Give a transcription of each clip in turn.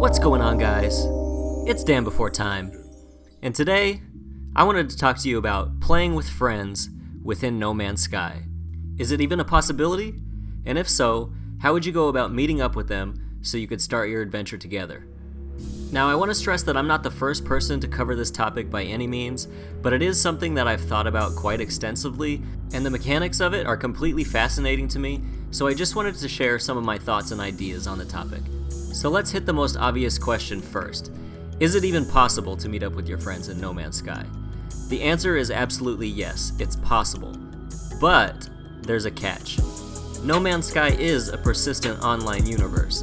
What's going on, guys? It's DanBeforeTime, and today I wanted to talk to you about playing with friends within No Man's Sky. Is it even a possibility? And if so, how would you go about meeting up with them so you could start your adventure together? Now, I want to stress that I'm not the first person to cover this topic by any means, but it is something that I've thought about quite extensively, and the mechanics of it are completely fascinating to me, so I just wanted to share some of my thoughts and ideas on the topic. So let's hit the most obvious question first. Is it even possible to meet up with your friends in No Man's Sky? The answer is absolutely yes, it's possible. But there's a catch. No Man's Sky is a persistent online universe,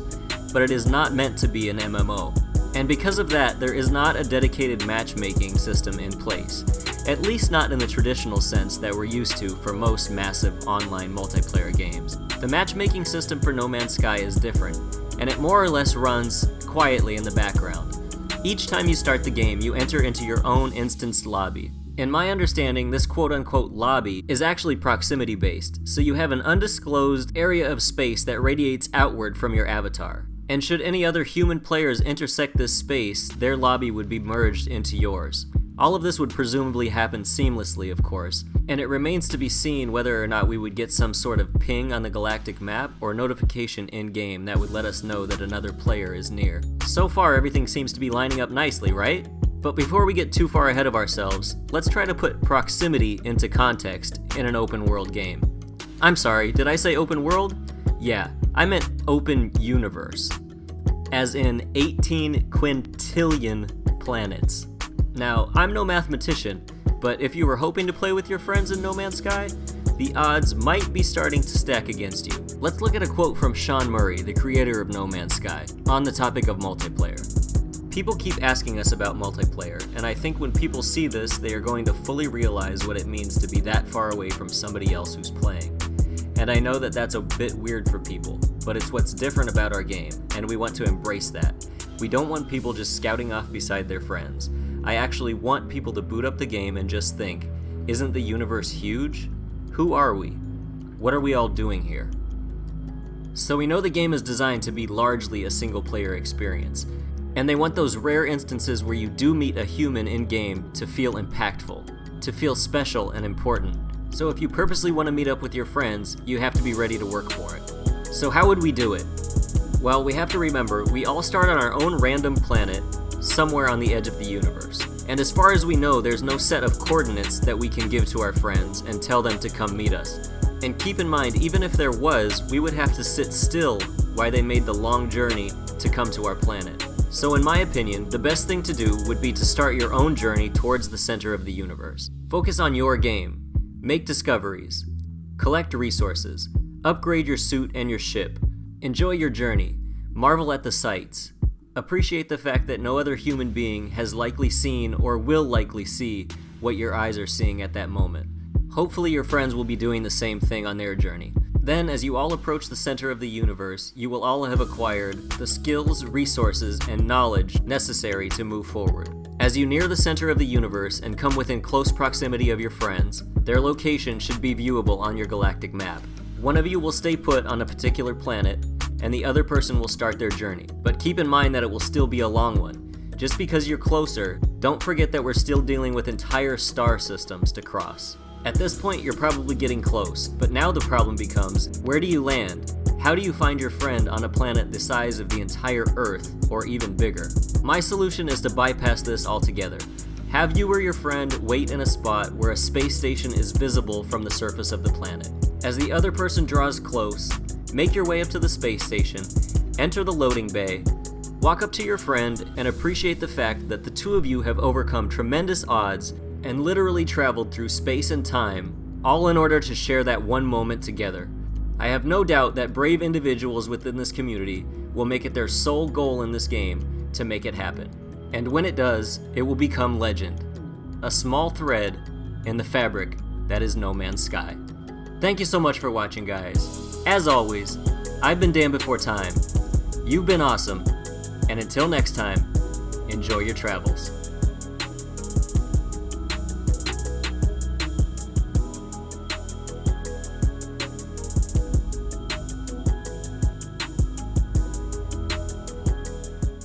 but it is not meant to be an MMO. And because of that, there is not a dedicated matchmaking system in place, at least not in the traditional sense that we're used to for most massive online multiplayer games. The matchmaking system for No Man's Sky is different, and it more or less runs quietly in the background. Each time you start the game, you enter into your own instanced lobby. In my understanding, this quote-unquote lobby is actually proximity-based, so you have an undisclosed area of space that radiates outward from your avatar. And should any other human players intersect this space, their lobby would be merged into yours. All of this would presumably happen seamlessly, of course, and it remains to be seen whether or not we would get some sort of ping on the galactic map or notification in-game that would let us know that another player is near. So far, everything seems to be lining up nicely, right? But before we get too far ahead of ourselves, let's try to put proximity into context in an open world game. I'm sorry, did I say open world? Yeah, I meant open universe, as in 18 quintillion planets. Now, I'm no mathematician, but if you were hoping to play with your friends in No Man's Sky, the odds might be starting to stack against you. Let's look at a quote from Sean Murray, the creator of No Man's Sky, on the topic of multiplayer. People keep asking us about multiplayer, and I think when people see this, they are going to fully realize what it means to be that far away from somebody else who's playing. And I know that that's a bit weird for people, but it's what's different about our game, and we want to embrace that. We don't want people just scouting off beside their friends. I actually want people to boot up the game and just think, isn't the universe huge? Who are we? What are we all doing here? So we know the game is designed to be largely a single-player experience, and they want those rare instances where you do meet a human in-game to feel impactful, to feel special and important. So if you purposely want to meet up with your friends, you have to be ready to work for it. So how would we do it? Well, we have to remember, we all start on our own random planet, somewhere on the edge of the universe. And as far as we know, there's no set of coordinates that we can give to our friends and tell them to come meet us. And keep in mind, even if there was, we would have to sit still while they made the long journey to come to our planet. So in my opinion, the best thing to do would be to start your own journey towards the center of the universe. Focus on your game. Make discoveries, collect resources, upgrade your suit and your ship, enjoy your journey, marvel at the sights, appreciate the fact that no other human being has likely seen or will likely see what your eyes are seeing at that moment. Hopefully your friends will be doing the same thing on their journey. Then, as you all approach the center of the universe, you will all have acquired the skills, resources, and knowledge necessary to move forward. As you near the center of the universe and come within close proximity of your friends, their location should be viewable on your galactic map. One of you will stay put on a particular planet, and the other person will start their journey. But keep in mind that it will still be a long one. Just because you're closer, don't forget that we're still dealing with entire star systems to cross. At this point, you're probably getting close, but now the problem becomes, where do you land? How do you find your friend on a planet the size of the entire Earth, or even bigger? My solution is to bypass this altogether. Have you or your friend wait in a spot where a space station is visible from the surface of the planet. As the other person draws close, make your way up to the space station, enter the loading bay, walk up to your friend, and appreciate the fact that the two of you have overcome tremendous odds and literally traveled through space and time, all in order to share that one moment together. I have no doubt that brave individuals within this community will make it their sole goal in this game to make it happen. And when it does, it will become legend. A small thread in the fabric that is No Man's Sky. Thank you so much for watching, guys. As always, I've been DanBeforeTime. You've been awesome. And until next time, enjoy your travels.